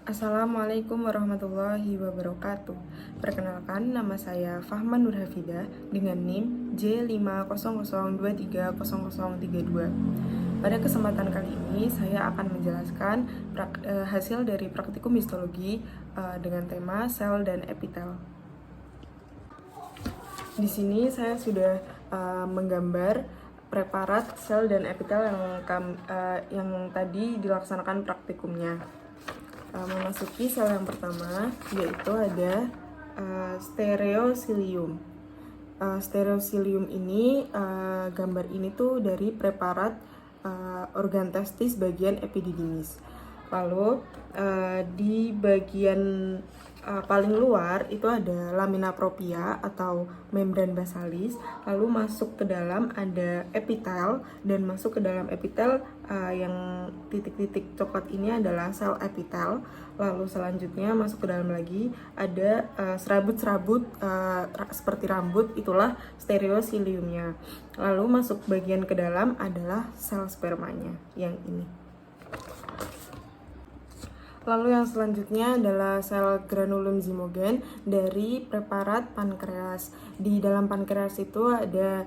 Assalamualaikum warahmatullahi wabarakatuh. Perkenalkan, nama saya Fahman Nurhafidah dengan NIM J500230032. Pada kesempatan kali ini, saya akan menjelaskan hasil dari praktikum histologi dengan tema sel dan epitel. Di sini saya sudah menggambar preparat sel dan epitel yang tadi dilaksanakan praktikumnya. Memasuki sel yang pertama, yaitu ada stereocilium. Stereocilium ini, gambar ini tuh dari preparat organ testis bagian epididymis. Lalu di bagian paling luar itu ada lamina propria atau membran basalis, lalu masuk ke dalam ada epitel, dan masuk ke dalam epitel yang titik-titik coklat ini adalah sel epitel. Lalu selanjutnya masuk ke dalam lagi ada serabut-serabut seperti rambut, itulah stereociliumnya. Lalu masuk bagian ke dalam adalah sel spermanya yang ini. Lalu yang selanjutnya adalah sel granulum zymogen dari preparat pankreas. Di dalam pankreas itu ada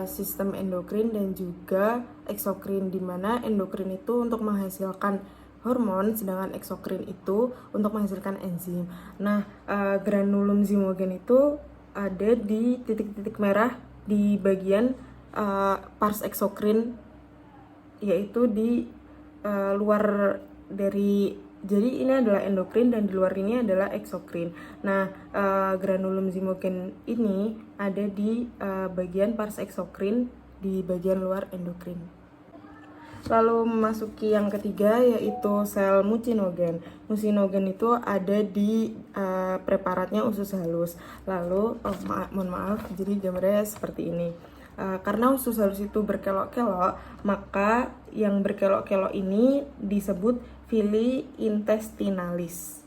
sistem endokrin dan juga eksokrin, di mana endokrin itu untuk menghasilkan hormon, sedangkan eksokrin itu untuk menghasilkan enzim. Nah, granulum zymogen itu ada di titik-titik merah di bagian pars eksokrin, yaitu di luar dari. Jadi ini adalah endokrin dan di luar ini adalah eksokrin. Nah, granulum zymogen ini ada di bagian pars eksokrin di bagian luar endokrin. Lalu memasuki yang ketiga, yaitu sel mucinogen. Mucinogen itu ada di preparatnya usus halus. Lalu, mohon maaf, jadi gambarnya seperti ini. Karena usus halus itu berkelok-kelok, maka yang berkelok-kelok ini disebut villi intestinalis.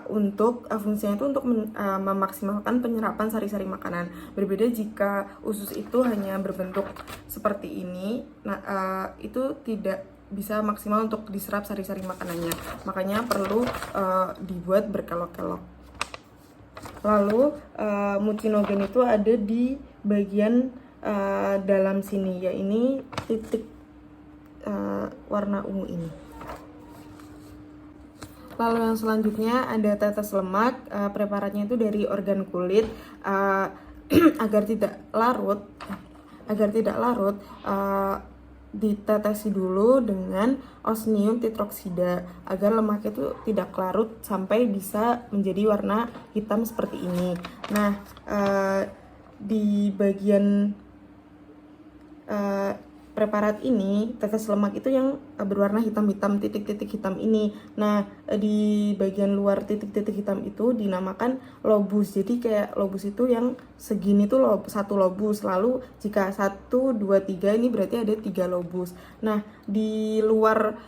Untuk fungsinya itu untuk memaksimalkan penyerapan sari-sari makanan. Berbeda jika usus itu hanya berbentuk seperti ini, itu tidak bisa maksimal untuk diserap sari-sari makanannya. Makanya perlu dibuat berkelok-kelok. Lalu mucinogen itu ada di bagian dalam sini, ya ini titik warna ungu ini. Lalu yang selanjutnya ada tetes lemak. Preparatnya itu dari organ kulit. Agar tidak larut, ditetesi dulu dengan osmium titroksida agar lemak itu tidak larut sampai bisa menjadi warna hitam seperti ini. Nah, di bagian preparat ini, tetes lemak itu yang berwarna hitam-hitam, titik-titik hitam ini. Nah, di bagian luar titik-titik hitam itu dinamakan lobus. Jadi kayak lobus itu yang segini tuh satu lobus. Lalu jika 1, 2, 3 ini berarti ada 3 lobus. Nah, di luar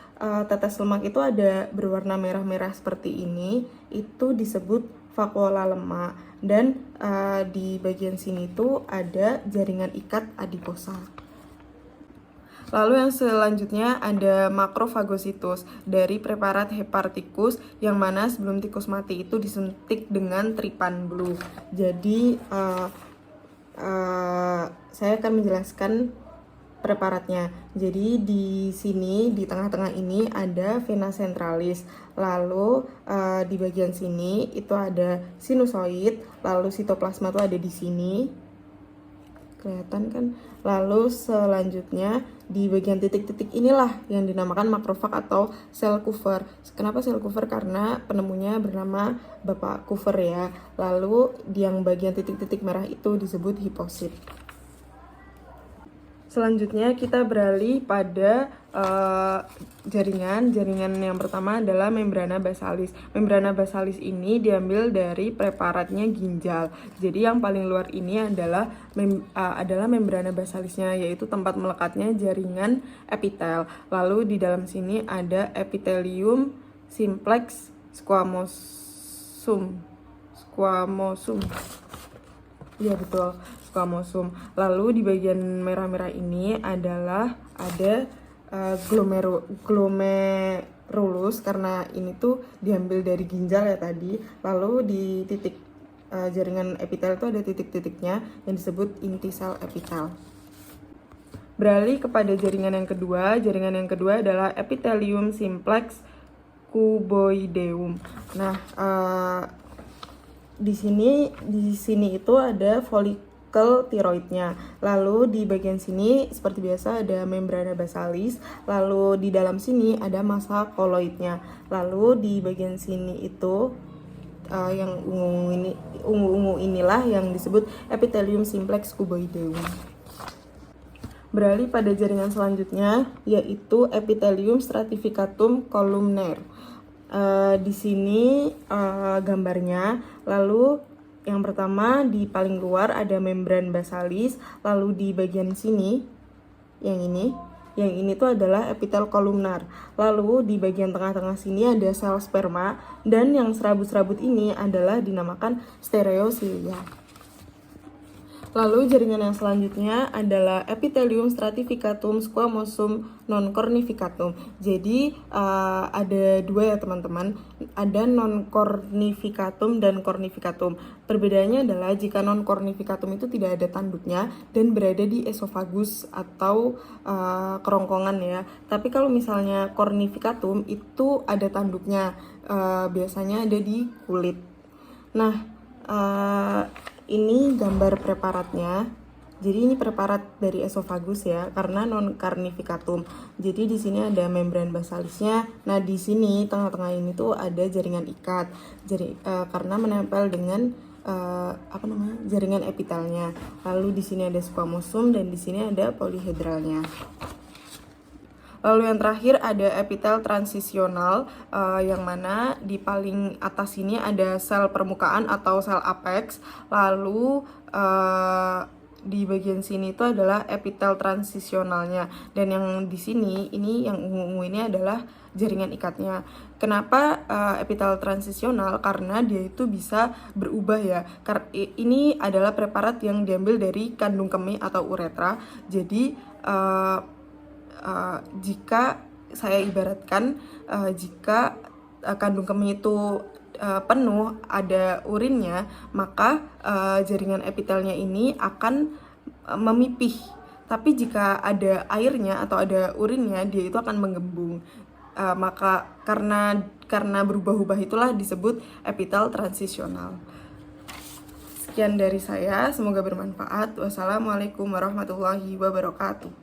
tetes lemak itu ada berwarna merah-merah seperti ini. Itu disebut vakuola lemak. Dan di bagian sini tuh ada jaringan ikat adiposa. Lalu yang selanjutnya ada makrofagositus dari preparat heparticus, yang mana sebelum tikus mati itu disuntik dengan Trypan Blue. Jadi saya akan menjelaskan preparatnya. Jadi di sini di tengah-tengah ini ada vena centralis. Lalu di bagian sini itu ada sinusoid. Lalu sitoplasma itu ada di sini. Kelihatan kan? Lalu selanjutnya di bagian titik-titik inilah yang dinamakan makrofag atau sel Kupfer. Kenapa sel Kupfer? Karena penemunya bernama Bapak Kupfer ya. Lalu di yang bagian titik-titik merah itu disebut hiposit. Selanjutnya kita beralih pada jaringan yang pertama adalah membrana basalis. Membrana basalis ini diambil dari preparatnya ginjal. Jadi yang paling luar ini adalah membrana basalisnya, yaitu tempat melekatnya jaringan epitel. Lalu di dalam sini ada epithelium simplex squamosum. Iya betul, squamosum. Lalu di bagian merah-merah ini adalah ada rulus karena ini tuh diambil dari ginjal ya tadi. Lalu di titik jaringan epitel itu ada titik-titiknya yang disebut inti sel epitel. Beralih kepada jaringan yang kedua. Jaringan yang kedua adalah epithelium simplex cuboideum. Nah, di sini itu ada folikel tiroidnya. Lalu di bagian sini seperti biasa ada membrana basalis. Lalu di dalam sini ada massa koloidnya. Lalu di bagian sini itu yang ungu-ungu inilah yang disebut epithelium simplex cuboideum. Beralih pada jaringan selanjutnya yaitu epithelium stratificatum columnar. Di sini gambarnya. Lalu yang pertama di paling luar ada membran basalis. Lalu di bagian sini yang ini tuh adalah epitel kolumnar. Lalu di bagian tengah-tengah sini ada sel sperma, dan yang serabut-serabut ini adalah dinamakan stereocilia. Lalu jaringan yang selanjutnya adalah epithelium stratificatum squamosum non cornificatum. Jadi ada dua ya teman-teman, ada non cornificatum dan cornificatum. Perbedaannya adalah jika non cornificatum itu tidak ada tanduknya dan berada di esofagus atau kerongkongan ya. Tapi kalau misalnya cornificatum itu ada tanduknya, biasanya ada di kulit. Nah, ini gambar preparatnya. Jadi ini preparat dari esofagus ya, karena non carnificatum. Jadi di sini ada membran basalisnya. Nah, di sini tengah-tengah ini tuh ada jaringan ikat. Jadi karena menempel dengan jaringan epitelnya. Lalu di sini ada squamosum dan di sini ada polihedralnya. Lalu yang terakhir ada epitel transisional, yang mana di paling atas ini ada sel permukaan atau sel apex. Lalu di bagian sini itu adalah epitel transisionalnya, dan yang di sini ini yang ungu-ungu ini adalah jaringan ikatnya. Kenapa epitel transisional? Karena dia itu bisa berubah ya. Ini adalah preparat yang diambil dari kandung kemih atau uretra. Jadi jika saya ibaratkan, jika kandung kemih itu penuh, ada urinnya, maka jaringan epitelnya ini akan memipih. Tapi jika ada airnya atau ada urinnya, dia itu akan menggembung. Maka karena berubah-ubah itulah disebut epitel transisional. Sekian dari saya, semoga bermanfaat. Wassalamualaikum warahmatullahi wabarakatuh.